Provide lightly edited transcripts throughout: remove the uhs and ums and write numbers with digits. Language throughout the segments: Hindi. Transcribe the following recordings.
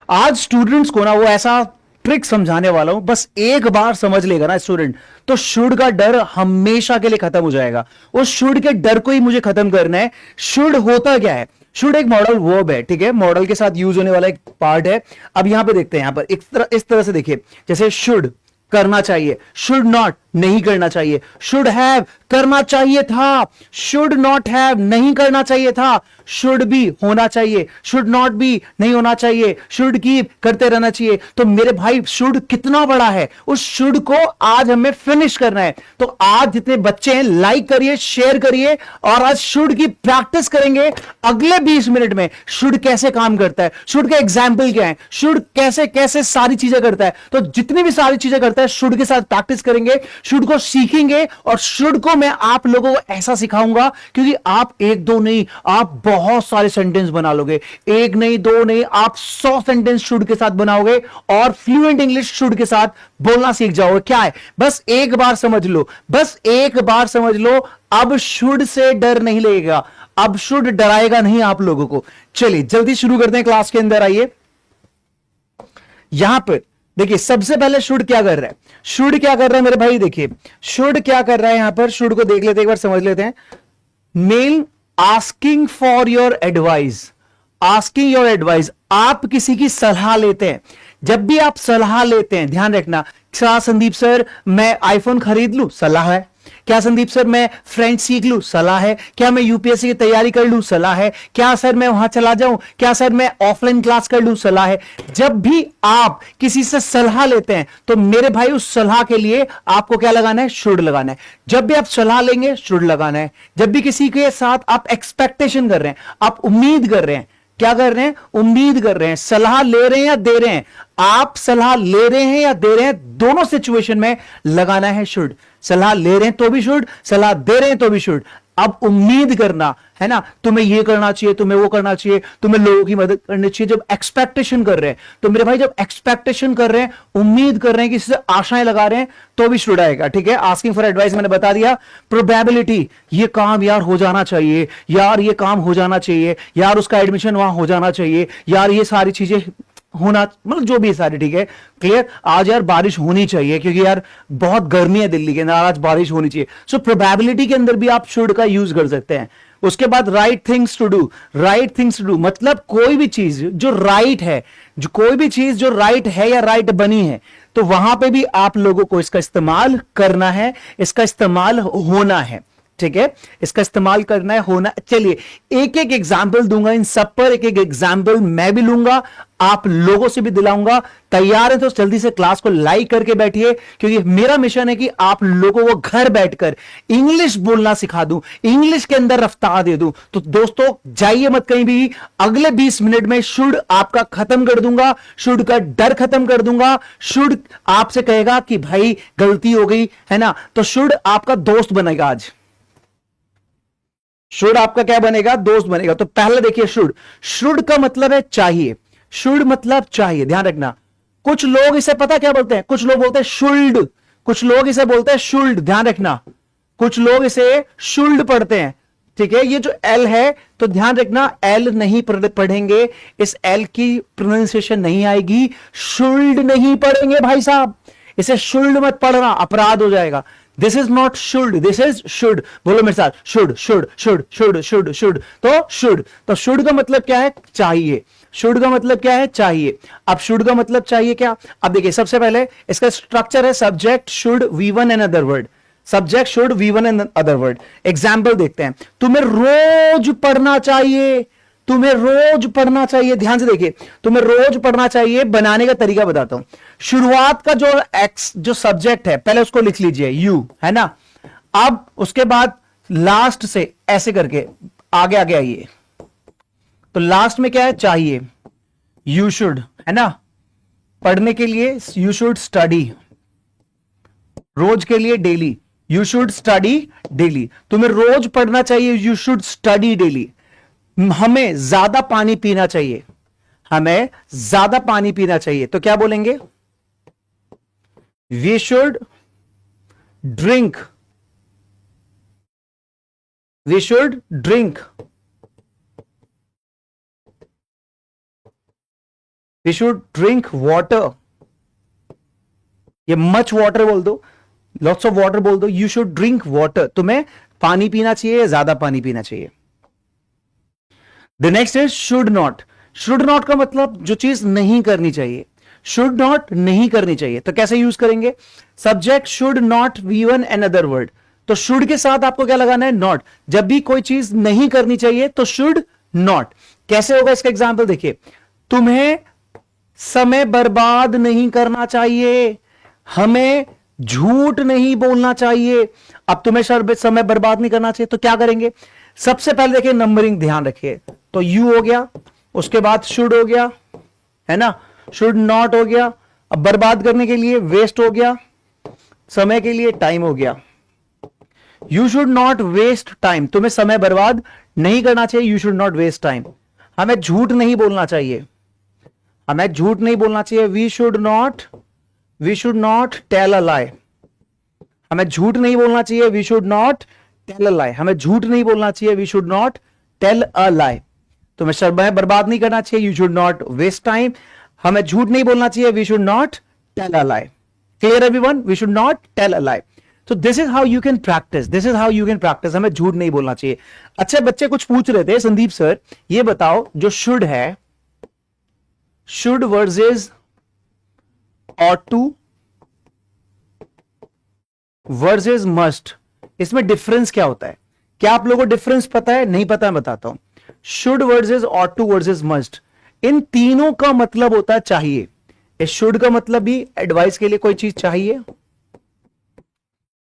आज स्टूडेंट्स को ना वो ऐसा ट्रिक समझाने वाला हूं, बस एक बार समझ लेगा ना स्टूडेंट, तो शुड का डर हमेशा के लिए खत्म हो जाएगा। उस शुड के डर को ही मुझे खत्म करना है। शुड होता क्या है? शुड एक मॉडल वर्ब है, ठीक है, मॉडल के साथ यूज होने वाला एक पार्ट है। अब यहां पे देखते हैं, यहां पर इस तरह से देखिए, जैसे शुड करना चाहिए, शुड नॉट नहीं करना चाहिए, शुड हैव करना चाहिए था, शुड नॉट हैव नहीं करना चाहिए था, शुड बी होना चाहिए, शुड नॉट बी नहीं होना चाहिए, शुड कीप करते रहना चाहिए। तो मेरे भाई शुड कितना बड़ा है, उस शुड को आज हमें फिनिश करना है। तो आज जितने बच्चे हैं लाइक करिए, शेयर करिए, और आज शुड की प्रैक्टिस करेंगे। अगले 20 मिनट में शुड कैसे काम करता है, शुड के एग्जाम्पल क्या है, शुड कैसे कैसे सारी चीजें करता है, तो जितनी भी सारी चीजें करता है शुड के साथ प्रैक्टिस करेंगे, शुड को सीखेंगे। और शुड को मैं आप लोगों को ऐसा सिखाऊंगा क्योंकि आप एक दो नहीं, आप बहुत सारे सेंटेंस बना लोगे। एक नहीं, दो नहीं, आप 100 सेंटेंस शुड के साथ बनाओगे और फ्लुएंट इंग्लिश शुड के साथ बोलना सीख जाओगे। क्या है, बस एक बार समझ लो, बस एक बार समझ लो। अब शुड से डर नहीं लगेगा, अब शुड डराएगा नहीं आप लोगों को। चलिए जल्दी शुरू करते हैं, क्लास के अंदर आइए। यहां पर देखिए, सबसे पहले शुड क्या कर रहा है, शुड क्या कर रहा है मेरे भाई, देखिए शुड क्या कर रहा है। यहां पर शुड को देख लेते हैं, एक बार समझ लेते हैं। Mail asking for your advice, asking your advice, आप किसी की सलाह लेते हैं। जब भी आप सलाह लेते हैं, ध्यान रखना, क्या संदीप सर मैं आईफोन खरीद लूं, सलाह है। क्या संदीप सर मैं फ्रेंच सीख लूं, सलाह है। क्या मैं यूपीएससी की तैयारी कर लूं, सलाह है। क्या सर मैं वहां चला जाऊं, क्या सर मैं ऑफलाइन क्लास कर लूं, सलाह है। जब भी आप किसी से सलाह लेते हैं तो मेरे भाई उस सलाह के लिए आपको क्या लगाना है, शुड लगाना है। जब भी आप सलाह लेंगे शुड लगाना है। जब भी किसी के साथ आप एक्सपेक्टेशन कर रहे हैं, आप उम्मीद कर रहे हैं, क्या कर रहे हैं, उम्मीद कर रहे हैं, सलाह ले रहे हैं या दे रहे हैं, आप सलाह ले रहे हैं या दे रहे हैं, दोनों सिचुएशन में लगाना है शुड। सलाह ले रहे हैं तो भी शुड, सलाह दे रहे हैं तो भी शुड। अब उम्मीद करना है ना, तुम्हें ये करना चाहिए, तुम्हें वो करना चाहिए, तुम्हें लोगों की मदद करनी चाहिए। जब एक्सपेक्टेशन कर रहे हैं तो मेरे भाई, जब एक्सपेक्टेशन कर रहे हैं, उम्मीद कर रहे हैं, किसी से आशाएं लगा रहे हैं, तो भी शुड आएगा। ठीक है, आस्किंग फॉर एडवाइस मैंने बता दिया। प्रोबेबिलिटी, ये काम यार हो जाना चाहिए, यार ये काम हो जाना चाहिए, यार उसका एडमिशन वहां हो जाना चाहिए, यार ये सारी चीजें होना, मतलब जो भी सारी, ठीक है क्लियर। आज यार बारिश होनी चाहिए क्योंकि यार बहुत गर्मी है दिल्ली के अंदर, आज बारिश होनी चाहिए। सो प्रोबेबिलिटी के अंदर भी आप शुड का यूज कर सकते हैं। उसके बाद right things to do, right things to do मतलब कोई भी चीज जो राइट है, जो कोई भी चीज जो राइट है या राइट बनी है, तो वहां पे भी आप लोगों को इसका इस्तेमाल करना है, इसका इस्तेमाल होना है। ठीक है, इसका इस्तेमाल करना है, होना। चलिए एक एक एग्जाम्पल दूंगा, इन सब पर एक एक एग्जाम्पल मैं भी लूंगा, आप लोगों से भी दिलाऊंगा। तैयार है तो जल्दी से क्लास को लाइक करके बैठिए, क्योंकि मेरा मिशन है कि आप लोगों को घर बैठकर इंग्लिश बोलना सिखा दूं, इंग्लिश के अंदर रफ्तार दे दूं। तो दोस्तों जाइए मत कहीं भी, अगले 20 मिनट में शुड आपका खत्म कर दूंगा, शुड का डर खत्म कर दूंगा। शुड आपसे कहेगा कि भाई गलती हो गई है ना, तो शुड आपका दोस्त बनेगा। आज शुड आपका क्या बनेगा, दोस्त बनेगा। तो पहले देखिए शुड, शुड का मतलब है चाहिए, शुड मतलब चाहिए, ध्यान रखना। कुछ लोग इसे पता क्या बोलते हैं, कुछ लोग बोलते हैं शुल्ड, कुछ लोग इसे बोलते हैं शुल्ड, ध्यान रखना। कुछ लोग इसे शुल्ड पढ़ते हैं, ठीक है। ये जो एल है तो ध्यान रखना, एल नहीं पढ़ेंगे, इस एल की प्रोनाउंसिएशन नहीं आएगी, शुल्ड नहीं पढ़ेंगे भाई साहब, इसे शुल्ड मत पढ़ना, अपराध हो जाएगा। This is not should, this is should. बोलो मेरे साथ, should should should should should should. तो शुड, तो शुड का मतलब क्या है, चाहिए। शुड का मतलब क्या है, चाहिए। अब शुड का मतलब चाहिए क्या, अब देखिए सबसे पहले इसका स्ट्रक्चर है subject should V one and other word, subject should V one and other word. Example देखते हैं, तुम्हें रोज पढ़ना चाहिए, तुम्हें रोज पढ़ना चाहिए, ध्यान से देखिए, तुम्हें रोज पढ़ना चाहिए। बनाने का तरीका बताता हूं। शुरुआत का जो एक्स जो सब्जेक्ट है पहले उसको लिख लीजिए, यू है ना। अब उसके बाद लास्ट से ऐसे करके आगे आगे आइए, तो लास्ट में क्या है, चाहिए, यू शुड है ना। पढ़ने के लिए यू शुड स्टडी, रोज के लिए daily, you should study daily. तुम्हें रोज पढ़ना चाहिए, यू शुड स्टडी डेली। हमें ज्यादा पानी पीना चाहिए, हमें ज्यादा पानी पीना चाहिए, तो क्या बोलेंगे, we should drink, we should drink we should drink water, ये मच वाटर बोल दो, लॉट्स ऑफ वाटर बोल दो, यू शुड ड्रिंक वाटर, तुम्हें पानी पीना चाहिए या ज्यादा पानी पीना चाहिए। The next is should not. Should not का मतलब जो चीज नहीं करनी चाहिए, शुड नॉट नहीं करनी चाहिए, तो कैसे यूज करेंगे? Subject should not V one another word, तो शुड के साथ आपको क्या लगाना है? नॉट। जब भी कोई चीज नहीं करनी चाहिए तो शुड नॉट। कैसे होगा इसका एग्जाम्पल देखिए, तुम्हें समय बर्बाद नहीं करना चाहिए, हमें झूठ नहीं बोलना चाहिए। अब तुम्हें समय बर्बाद नहीं करना चाहिए तो क्या करेंगे? सबसे पहले देखिए नंबरिंग ध्यान रखिए, तो यू हो गया, उसके बाद शुड हो गया, है ना, शुड नॉट हो गया, अब बर्बाद करने के लिए वेस्ट हो गया, समय के लिए टाइम हो गया। You should not waste time, तुम्हें समय बर्बाद नहीं करना चाहिए, you should not waste time. हमें झूठ नहीं बोलना चाहिए, हमें झूठ नहीं बोलना चाहिए, we should not tell a lie. हमें झूठ नहीं बोलना चाहिए, we should not tell a lie. हमें झूठ नहीं बोलना चाहिए, we should not tell a lie. तुम्हें समय बर्बाद नहीं करना चाहिए, you should not waste time. हमें झूठ नहीं बोलना चाहिए, we should not tell a lie. Clear everyone? We should not tell a lie. तो this is how you can practise, this is how you can practice. हमें झूठ नहीं बोलना चाहिए। अच्छे बच्चे कुछ पूछ रहे थे, संदीप सर ये बताओ जो शुड है, should versus ought to versus must, इसमें डिफरेंस क्या होता है? क्या आप लोगों को डिफरेंस पता है? नहीं पता, मैं बताता हूं। Should versus ought to versus must, इन तीनों का मतलब होता है चाहिए। इस शुड का मतलब भी एडवाइस के लिए कोई चीज चाहिए,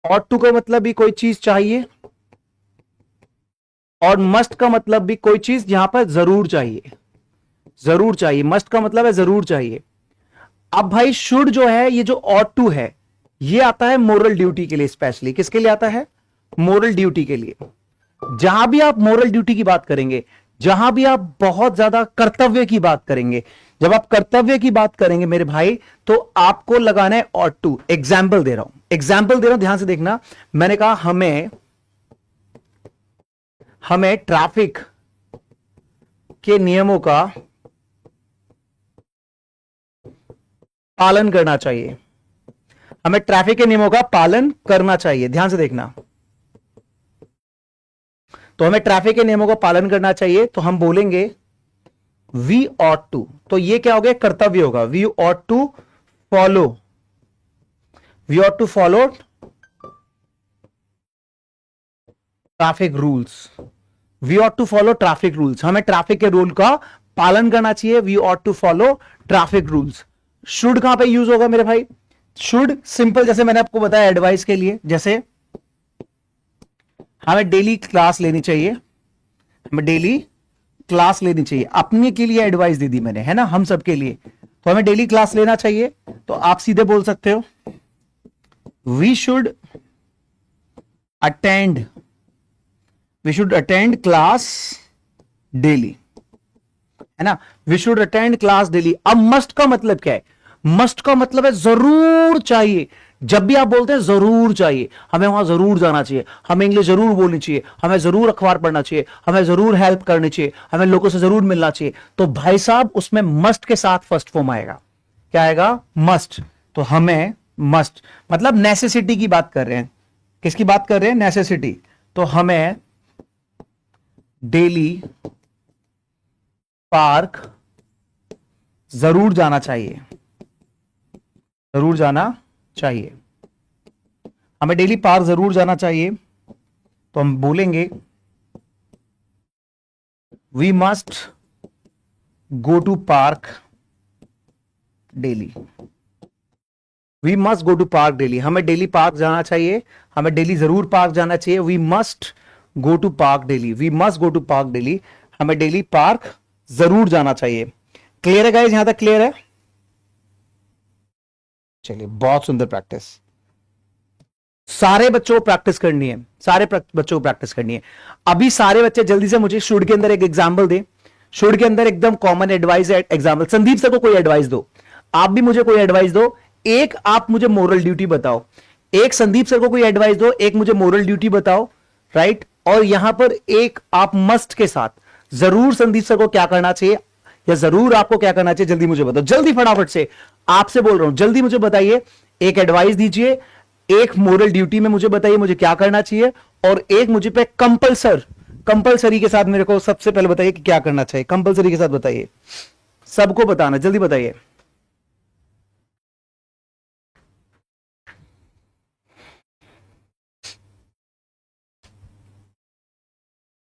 ought to का मतलब भी कोई चीज चाहिए, और मस्ट का मतलब भी कोई चीज यहां पर जरूर चाहिए, जरूर चाहिए। मस्ट का मतलब है जरूर चाहिए। अब भाई शुड जो है, ये जो ought to है, ये आता है मोरल ड्यूटी के लिए। स्पेशली किसके लिए आता है? मोरल ड्यूटी के लिए। जहां भी आप मोरल ड्यूटी की बात करेंगे, जहां भी आप बहुत ज्यादा कर्तव्य की बात करेंगे, जब आप कर्तव्य की बात करेंगे मेरे भाई, तो आपको लगाना है ought to। एग्जाम्पल दे रहा हूं, ध्यान से देखना। मैंने कहा हमें ट्रैफिक के नियमों का पालन करना चाहिए, हमें ट्रैफिक के नियमों का पालन करना चाहिए। ध्यान से देखना, तो हमें ट्रैफिक के नियमों का पालन करना चाहिए, तो हम बोलेंगे वी ought to। तो ये क्या हो गया? कर्तव्य होगा। We ought to follow, we ought to follow traffic rules, we ought to follow traffic rules. हमें ट्रैफिक के रूल का पालन करना चाहिए, we ought to follow traffic rules. Should कहां पे यूज होगा मेरे भाई? शुड सिंपल, जैसे मैंने आपको बताया एडवाइस के लिए, जैसे हमें डेली क्लास लेनी चाहिए, हमें डेली क्लास लेनी चाहिए। अपने के लिए एडवाइस दे दी मैंने, है ना, हम सबके लिए। तो हमें डेली क्लास लेना चाहिए, तो आप सीधे बोल सकते हो we should attend class daily, है ना, we should attend class daily. अब मस्ट का मतलब क्या है? मस्ट का मतलब है जरूर चाहिए। जब भी आप बोलते हैं जरूर चाहिए, हमें वहां जरूर जाना चाहिए, हमें इंग्लिश जरूर बोलनी चाहिए, हमें जरूर अखबार पढ़ना चाहिए, हमें जरूर हेल्प करनी चाहिए, हमें लोगों से जरूर मिलना चाहिए, तो भाई साहब उसमें मस्ट के साथ फर्स्ट फॉर्म आएगा। क्या आएगा? मस्ट। तो हमें मस्ट मतलब नेसेसिटी की बात कर रहे हैं। किसकी बात कर रहे हैं? नेसेसिटी। तो हमें डेली पार्क जरूर जाना चाहिए, जरूर जाना चाहिए, हमें डेली पार्क जरूर जाना चाहिए। तो हम बोलेंगे we must go to park daily, we must go to park daily. हमें डेली पार्क जाना चाहिए, हमें डेली जरूर पार्क जाना चाहिए। We must go to park daily, we must go to park daily, हमें डेली पार्क जरूर जाना चाहिए। क्लियर है गाइस? यहां तक क्लियर है? चलिए, बहुत सुंदर प्रैक्टिस। सारे बच्चों को प्रैक्टिस करनी है, सारे बच्चों को प्रैक्टिस करनी है। अभी सारे बच्चे जल्दी से मुझे शुड के अंदर एक एग्जाम्पल दे, शुड के अंदर एकदम कॉमन एडवाइस है एग्जाम्पल। संदीप सर को कोई एडवाइस दो, आप भी मुझे कोई एडवाइस दो। एक आप मुझे मोरल ड्यूटी बताओ, एक संदीप सर को कोई एडवाइस दो, एक मुझे मोरल ड्यूटी बताओ, राइट। और यहां पर एक आप मस्ट के साथ जरूर संदीप सर को क्या करना चाहिए, या जरूर आपको क्या करना चाहिए, जल्दी मुझे बताओ, जल्दी फटाफट से, आपसे बोल रहा हूं, जल्दी मुझे बताइए, एक एडवाइस दीजिए, एक मोरल ड्यूटी में मुझे बताइए मुझे क्या करना चाहिए, और एक मुझे पे कंपलसरी के साथ मेरे को सबसे पहले बताइए कि क्या करना चाहिए, कंपलसरी के साथ बताइए, सबको बताना, जल्दी बताइए।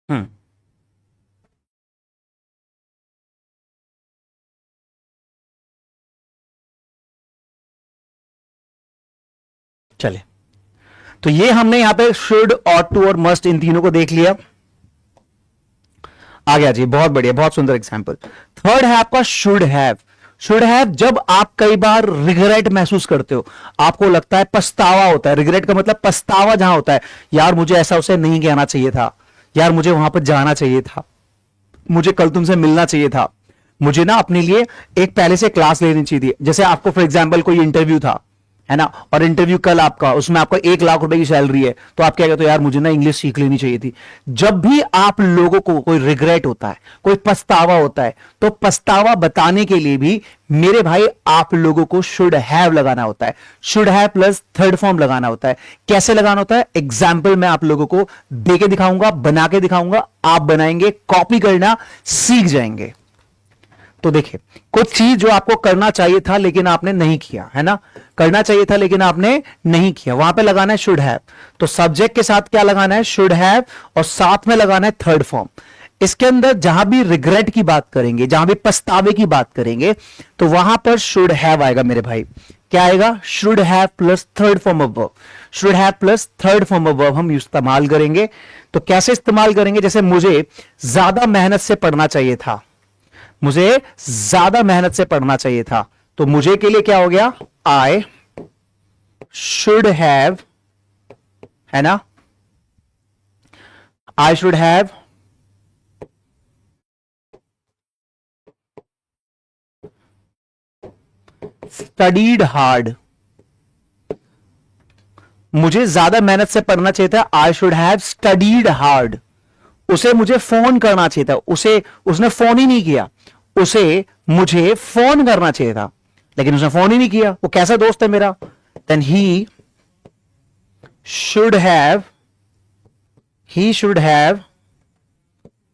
हम्म, चले, तो ये हमने यहां पे शुड, ऑट टू और मस्ट इन तीनों को देख लिया। आ गया जी, बहुत बढ़िया, बहुत सुंदर एग्जांपल। थर्ड है आपका शुड हैव। शुड हैव जब आप कई बार रिग्रेट महसूस करते हो, आपको लगता है, पछतावा होता है, रिग्रेट का मतलब पछतावा जहां होता है, यार मुझे ऐसा उसे नहीं कहना चाहिए था, यार मुझे वहां पर जाना चाहिए था, मुझे कल तुमसे मिलना चाहिए था, मुझे ना अपने लिए एक पहले से क्लास लेनी चाहिए थी। जैसे आपको फॉर एग्जांपल कोई इंटरव्यू था, है ना, और इंटरव्यू कल आपका, उसमें आपका 1 लाख रुपए की सैलरी है, तो आप क्या कहते हो, यार मुझे ना इंग्लिश सीख लेनी चाहिए थी। जब भी आप लोगों को कोई रिग्रेट होता है, कोई पछतावा होता है, तो पछतावा बताने के लिए भी मेरे भाई आप लोगों को शुड हैव लगाना होता है। Should have plus third form लगाना होता है। कैसे लगाना होता है, एग्जाम्पल मैं आप लोगों को दे के दिखाऊंगा, बना के दिखाऊंगा, आप बनाएंगे, कॉपी करना सीख जाएंगे। तो देखिए, कुछ चीज जो आपको करना चाहिए था लेकिन आपने नहीं किया, है ना, करना चाहिए था लेकिन आपने नहीं किया, वहां पे लगाना है शुड हैव। तो सब्जेक्ट के साथ क्या लगाना है, शुड हैव, और साथ में लगाना है थर्ड फॉर्म। इसके अंदर जहां भी रिग्रेट की बात करेंगे, जहां भी पछतावे की बात करेंगे, तो वहां पर शुड हैव आएगा मेरे भाई। क्या आएगा, should have plus third form of verb. Should have plus third form of verb हम इस्तेमाल करेंगे। तो कैसे इस्तेमाल करेंगे, जैसे मुझे ज्यादा मेहनत से पढ़ना चाहिए था, मुझे ज्यादा मेहनत से पढ़ना चाहिए था, तो मुझे के लिए क्या हो गया, आई शुड हैव, है ना, I should have studied hard. मुझे ज्यादा मेहनत से पढ़ना चाहिए था, I should have studied hard. उसे मुझे फोन करना चाहिए था, उसने फोन ही नहीं किया, उसे मुझे फोन करना चाहिए था लेकिन उसने फोन ही नहीं किया। वो कैसा दोस्त है मेरा, then he should have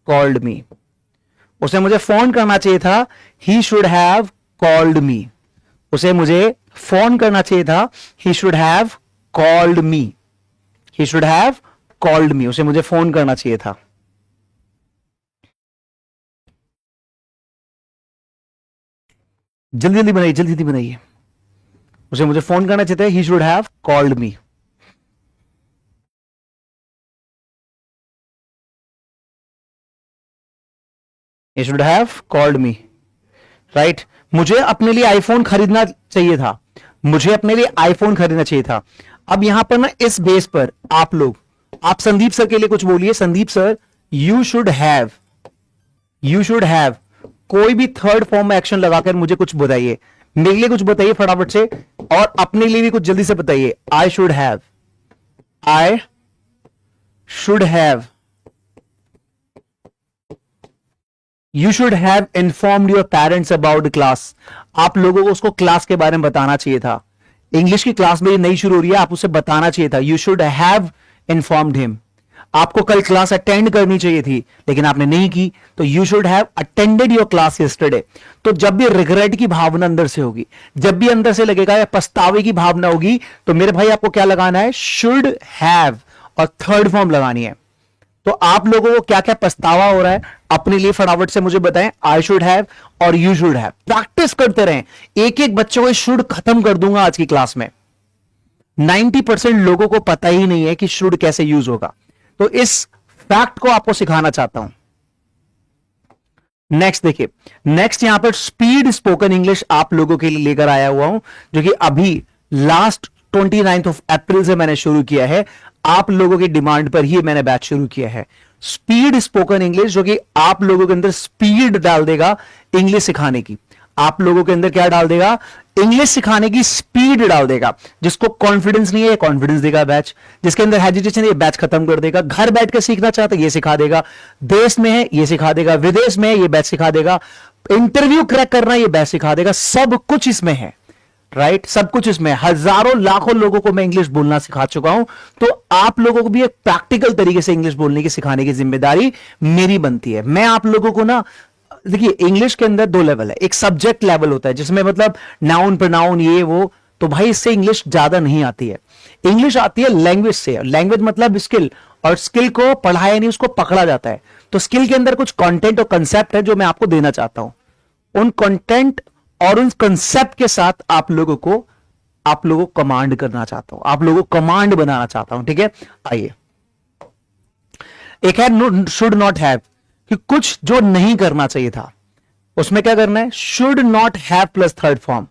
called me. उसे मुझे फोन करना चाहिए था, he should have called me. उसे मुझे फोन करना चाहिए था, he should have called me. He should have called me, उसे मुझे फोन करना चाहिए था। जल्दी जल्दी बनाइए, जल्दी जल्दी बनाइए, उसे मुझे फोन करना चाहिए था, he should have called me. He should have called me, right. मुझे अपने लिए आईफोन खरीदना चाहिए था, मुझे अपने लिए आईफोन खरीदना चाहिए था। अब यहां पर ना इस बेस पर आप लोग, आप संदीप सर के लिए कुछ बोलिए। Sandeep sir, you should have कोई भी थर्ड फॉर्म में एक्शन लगाकर मुझे कुछ बताइए, मेरे लिए कुछ बताइए फटाफट से, और अपने लिए भी कुछ जल्दी से बताइए। I should have you should have informed your parents about the class. आप लोगों को उसको क्लास के बारे में बताना चाहिए था। इंग्लिश की क्लास मेरी नई शुरू हो रही है, आप उसे बताना चाहिए था। You should have informed him. आपको कल क्लास अटेंड करनी चाहिए थी लेकिन आपने नहीं की, तो you should have attended your class yesterday. तो जब भी रिग्रेट की भावना अंदर से होगी, जब भी अंदर से लगेगा या पछतावे की भावना होगी, तो मेरे भाई आपको क्या लगाना है, शुड हैव और थर्ड फॉर्म लगानी है। तो आप लोगों को क्या क्या पछतावा हो रहा है अपने लिए फटाफट से मुझे बताएं। आई शुड हैव और यू शुड हैव प्रैक्टिस करते रहें। एक एक बच्चों को शुड खत्म कर दूंगा आज की क्लास में। 90% लोगों को पता ही नहीं है कि शुड कैसे यूज होगा, तो इस फैक्ट को आपको सिखाना चाहता हूं। नेक्स्ट देखिए, नेक्स्ट यहां पर स्पीड स्पोकन इंग्लिश आप लोगों के लिए लेकर आया हुआ हूं, जो कि अभी लास्ट 29 अप्रैल से मैंने शुरू किया है। आप लोगों की डिमांड पर ही मैंने बैच शुरू किया है, स्पीड स्पोकन इंग्लिश, जो कि आप लोगों के अंदर स्पीड डाल देगा इंग्लिश सिखाने की। आप लोगों के अंदर क्या डाल देगा, इंग्लिश सिखाने की स्पीड डाल देगा। जिसको कॉन्फिडेंस नहीं है, कॉन्फिडेंस देगा बैच। जिसके अंदर हेजिटेशन है, ये बैच खत्म कर देगा। घर बैठ के सीखना चाहता है, ये सिखा देगा। देश में है, ये सिखा देगा। विदेश में है, ये बैच सिखा देगा। इंटरव्यू क्रैक करना ये बेस्ट सिखा देगा, सब कुछ इसमें है, राइट सब कुछ इसमें, हजारों लाखों लोगों को मैं इंग्लिश बोलना सिखा चुका हूं, तो आप लोगों को भी एक प्रैक्टिकल तरीके से इंग्लिश बोलने की सिखाने की जिम्मेदारी मेरी बनती है। मैं आप लोगों को ना, देखिए इंग्लिश के अंदर दो लेवल है, एक सब्जेक्ट लेवल होता है जिसमें मतलब नाउन प्रोनाउन ये वो, तो भाई इससे इंग्लिश ज्यादा नहीं आती है। इंग्लिश आती है लैंग्वेज से, लैंग्वेज मतलब स्किल, और स्किल को पढ़ाया नहीं उसको पकड़ा जाता है। तो स्किल के अंदर कुछ कंटेंट और कंसेप्ट है जो मैं आपको देना चाहता हूं, उन कंटेंट और उन कंसेप्ट के साथ आप लोगों को कमांड करना चाहता हूं, आप लोगों को कमांड बनाना चाहता हूं, ठीक है। आइए, एक है शुड नॉट हैव, कि कुछ जो नहीं करना चाहिए था, उसमें क्या करना है, should not have plus third form.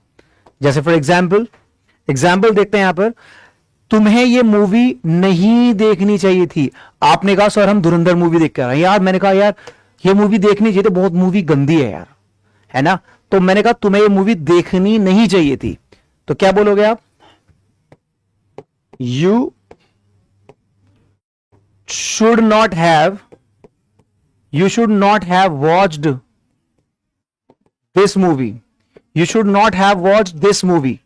जैसे फॉर एग्जाम्पल देखते हैं यहां पर, तुम्हें ये मूवी नहीं देखनी चाहिए थी, आपने कहा सर हम धुरंधर मूवी देख कर आए यार, मैंने कहा यार ये मूवी देखनी चाहिए, तो बहुत मूवी गंदी है यार, है ना, तो मैंने कहा तुम्हें ये मूवी देखनी नहीं चाहिए थी, तो क्या बोलोगे आप, you should not have watched this movie, you should not have watched this movie.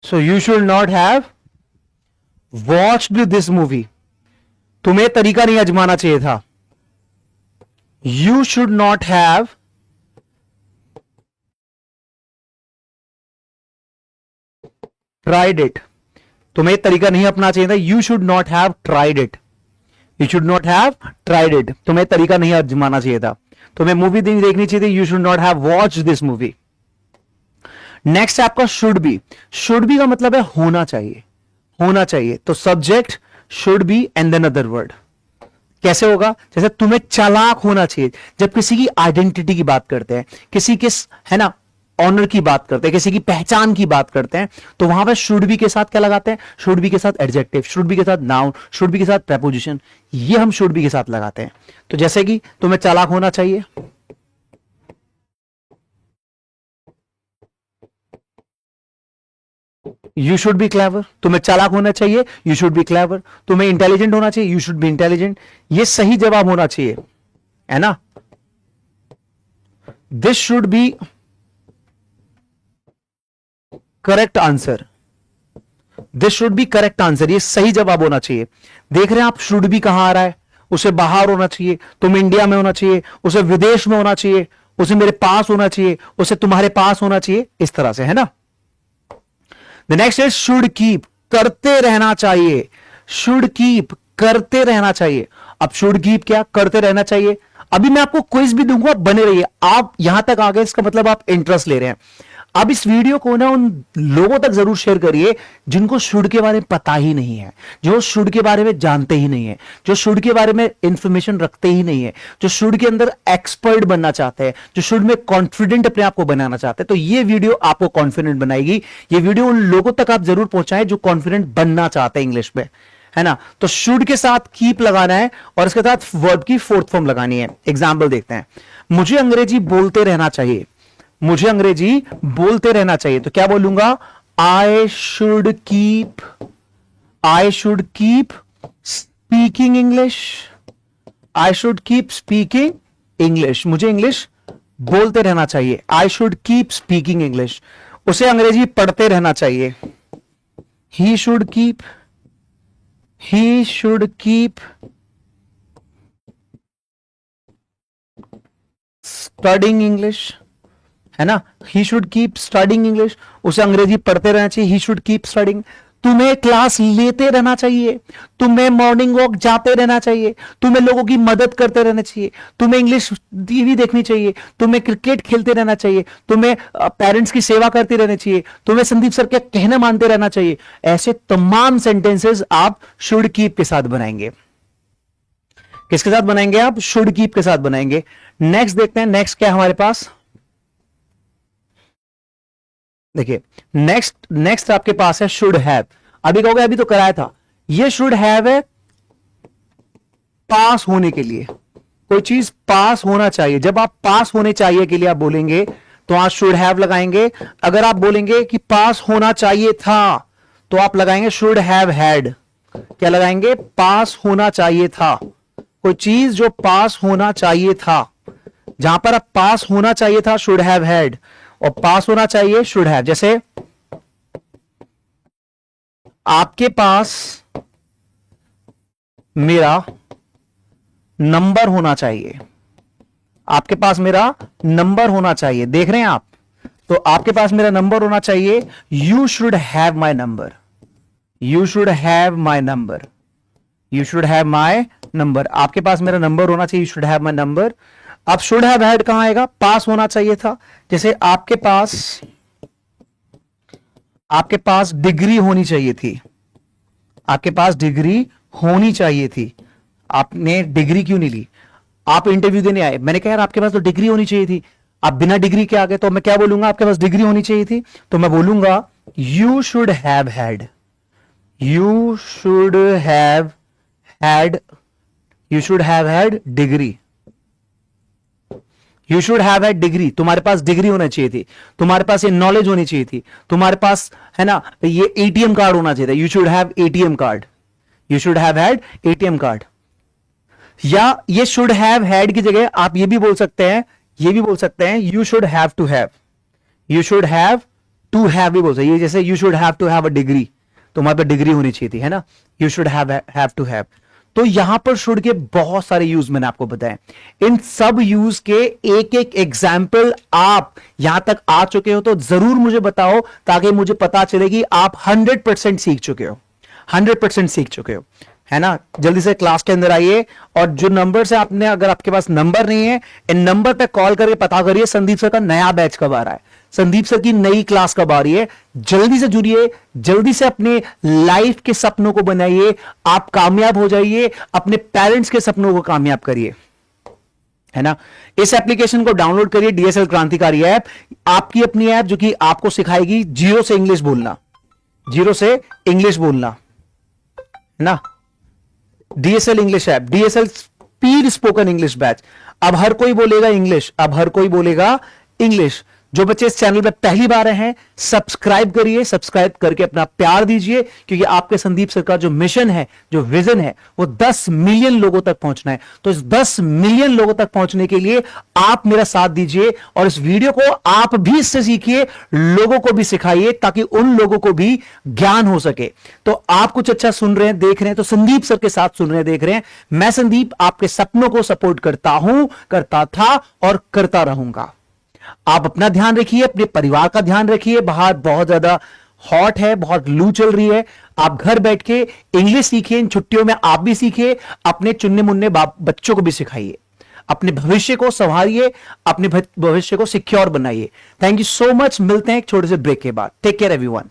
So you should not have watched this movie, तुम्हें तरीका नहीं आजमाना चाहिए था। You should not have tried it, तुम्हें तरीका नहीं अपना चाहिए था, you should not have tried it, you should not have tried it, तुम्हें तरीका नहीं आजमाना चाहिए था, तुम्हें मूवी देखनी चाहिए थी, you should not have watch this movie. Next है आपका शुड बी, शुड बी का मतलब है होना चाहिए, होना चाहिए, तो subject should be and then other word. कैसे होगा, जैसे तुम्हें चालाक होना चाहिए, जब किसी की आइडेंटिटी की बात करते हैं, किसी के है ना ऑनर की बात करते हैं, किसी की पहचान की बात करते हैं, तो वहां पर शुड बी के साथ क्या लगाते हैं, शुड बी के साथ एडजेक्टिव, शुड बी के साथ नाउन, शुड बी के साथ प्रेपोजिशन, ये हम शुड बी के साथ लगाते हैं। तो जैसे कि तुम्हें चालाक होना चाहिए, यू शुड बी क्लेवर, तुम्हें चालाक होना चाहिए, यू शुड बी क्लेवर, तुम्हें इंटेलिजेंट होना चाहिए, यू शुड बी इंटेलिजेंट, ये सही जवाब होना चाहिए, है ना। This should be correct answer, this should be correct answer, ये सही जवाब होना चाहिए। देख रहे हैं आप, शुड बी कहां आ रहा है, उसे बाहर होना चाहिए, तुम इंडिया में होना चाहिए, उसे विदेश में होना चाहिए, उसे मेरे पास होना चाहिए, उसे तुम्हारे पास होना चाहिए, इस तरह से, है ना। The next is should keep, करते रहना चाहिए, शुड कीप करते रहना चाहिए। अब शुड कीप क्या, करते रहना चाहिए। अभी मैं आपको क्विज भी दूंगा, बने रहिए, आप यहां तक आ गए इसका मतलब आप इंटरेस्ट ले रहे हैं। अब इस वीडियो को ना उन लोगों तक जरूर शेयर करिए जिनको शुड के बारे में पता ही नहीं है, जो शुड के बारे में जानते ही नहीं है, जो शुड के बारे में इंफॉर्मेशन रखते ही नहीं है, जो शुड के अंदर एक्सपर्ट बनना चाहते हैं, जो शुड में कॉन्फिडेंट अपने आप को बनाना चाहते हैं। तो ये वीडियो आपको कॉन्फिडेंट बनाएगी, ये वीडियो उन लोगों तक आप जरूर पहुंचाएं जो कॉन्फिडेंट बनना चाहते हैं इंग्लिश में, है ना। तो शुड के साथ कीप लगाना है और इसके साथ वर्ब की फोर्थ फॉर्म लगानी है। एग्जाम्पल देखते हैं, मुझे अंग्रेजी बोलते रहना चाहिए, मुझे अंग्रेजी बोलते रहना चाहिए, तो क्या बोलूंगा, I should keep speaking English, I should keep speaking English, मुझे इंग्लिश बोलते रहना चाहिए, I should keep speaking English. उसे अंग्रेजी पढ़ते रहना चाहिए, he should keep studying English, है ना, he should keep studying English, उसे अंग्रेजी पढ़ते रहना चाहिए, ही शुड कीप स्टडिंग। तुम्हें क्लास लेते रहना चाहिए, तुम्हें मॉर्निंग वॉक जाते रहना चाहिए, तुम्हें लोगों की मदद करते रहना चाहिए, तुम्हें इंग्लिश टीवी देखनी चाहिए, तुम्हें क्रिकेट खेलते रहना चाहिए, तुम्हें पेरेंट्स की सेवा करते रहना चाहिए, तुम्हें संदीप सर के कहना मानते रहना चाहिए। ऐसे तमाम सेंटेंसेस आप शुड कीप के साथ बनाएंगे। किसके साथ बनाएंगे आप, शुड कीप के साथ बनाएंगे। नेक्स्ट देखते हैं, नेक्स्ट क्या हमारे पास, देखिए नेक्स्ट आपके पास है शुड हैव। अभी कहोगे अभी तो कराया था, ये शुड हैव है पास होने के लिए, कोई चीज पास होना चाहिए, जब आप पास होने चाहिए के लिए आप बोलेंगे तो आप शुड हैव लगाएंगे। अगर आप बोलेंगे कि पास होना चाहिए था तो आप लगाएंगे शुड हैव हैड। क्या लगाएंगे? पास होना चाहिए था। कोई चीज जो पास होना चाहिए था, जहां पर आप पास होना चाहिए था शुड हैव हैड, और पास होना चाहिए शुड हैव। जैसे आपके पास मेरा नंबर होना चाहिए, आपके पास मेरा नंबर होना चाहिए, देख रहे हैं आप? तो आपके पास मेरा नंबर होना चाहिए, you should have my number, you should have my number, you should have my number. आपके पास मेरा नंबर होना चाहिए, you should have my number. अब शुड हैव हैड कहां आएगा? पास होना चाहिए था। जैसे आपके पास डिग्री होनी चाहिए थी, आपके पास डिग्री होनी चाहिए थी, आपने डिग्री क्यों नहीं ली? आप इंटरव्यू देने आए, मैंने कहा यार आपके पास तो डिग्री होनी चाहिए थी, आप बिना डिग्री के आ गए, तो मैं क्या बोलूंगा? आपके पास डिग्री होनी चाहिए थी, तो मैं बोलूंगा you should have had, you should have had, you should have had degree, you should have had degree. तुम्हारे पास डिग्री होना चाहिए थी, तुम्हारे पास ये नॉलेज होनी चाहिए थी, तुम्हारे पास है ना ये एटीएम कार्ड होना चाहिए था, you should have ATM card, you should have had ATM card. या ये शुड हैव हैड की जगह आप ये भी बोल सकते हैं, ये भी बोल सकते हैं you should have to have, you should have to have भी बोल सकते हैं। ये जैसे you should have to have a degree, तुम्हारे पास डिग्री होनी चाहिए थी, है ना, you should have to have. तो यहां पर शुड के बहुत सारे यूज मैंने आपको बताए, इन सब यूज के एक एक एग्जाम्पल आप यहां तक आ चुके हो तो जरूर मुझे बताओ, ताकि मुझे पता चले कि आप 100% सीख चुके हो, 100% सीख चुके हो, है ना। जल्दी से क्लास के अंदर आइए, और जो नंबर से आपने, अगर आपके पास नंबर नहीं है, इन नंबर पे कॉल करके पता करिए संदीप सर का नया बैच कब आ रहा है, संदीप सर की नई क्लास कब आ रही है। जल्दी से जुड़िए, जल्दी से अपने लाइफ के सपनों को बनाइए, आप कामयाब हो जाइए, अपने पेरेंट्स के सपनों को कामयाब करिए, है ना। इस एप्लीकेशन को डाउनलोड करिए, डीएसएल क्रांतिकारी ऐप, आपकी अपनी ऐप जो कि आपको सिखाएगी जीरो से इंग्लिश बोलना, जीरो से इंग्लिश बोलना, है ना। DSL English app, DSL speed spoken English batch. अब हर कोई बोलेगा इंग्लिश, अब हर कोई बोलेगा इंग्लिश। जो बच्चे इस चैनल पे पहली बार हैं, सब्सक्राइब करिए, सब्सक्राइब करके अपना प्यार दीजिए, क्योंकि आपके संदीप सर का जो मिशन है, जो विजन है, वो 10 मिलियन लोगों तक पहुंचना है। तो इस 10 मिलियन लोगों तक पहुंचने के लिए आप मेरा साथ दीजिए, और इस वीडियो को आप भी इससे सीखिए, लोगों को भी सिखाइए, ताकि उन लोगों को भी ज्ञान हो सके। तो आप कुछ अच्छा सुन रहे हैं, देख रहे हैं, तो संदीप सर के साथ सुन रहे हैं, देख रहे हैं। मैं संदीप आपके सपनों को सपोर्ट करता हूं, करता था और करता रहूंगा। आप अपना ध्यान रखिए, अपने परिवार का ध्यान रखिए। बाहर बहुत ज्यादा हॉट है, बहुत लू चल रही है। आप घर बैठ के इंग्लिश सीखिए, इन छुट्टियों में आप भी सीखिए, अपने चुन्ने मुन्ने बच्चों को भी सिखाइए, अपने भविष्य को संवारिए, अपने भविष्य को सिक्योर बनाइए। थैंक यू सो मच, मिलते हैं एक छोटे से ब्रेक के बाद। Take care everyone.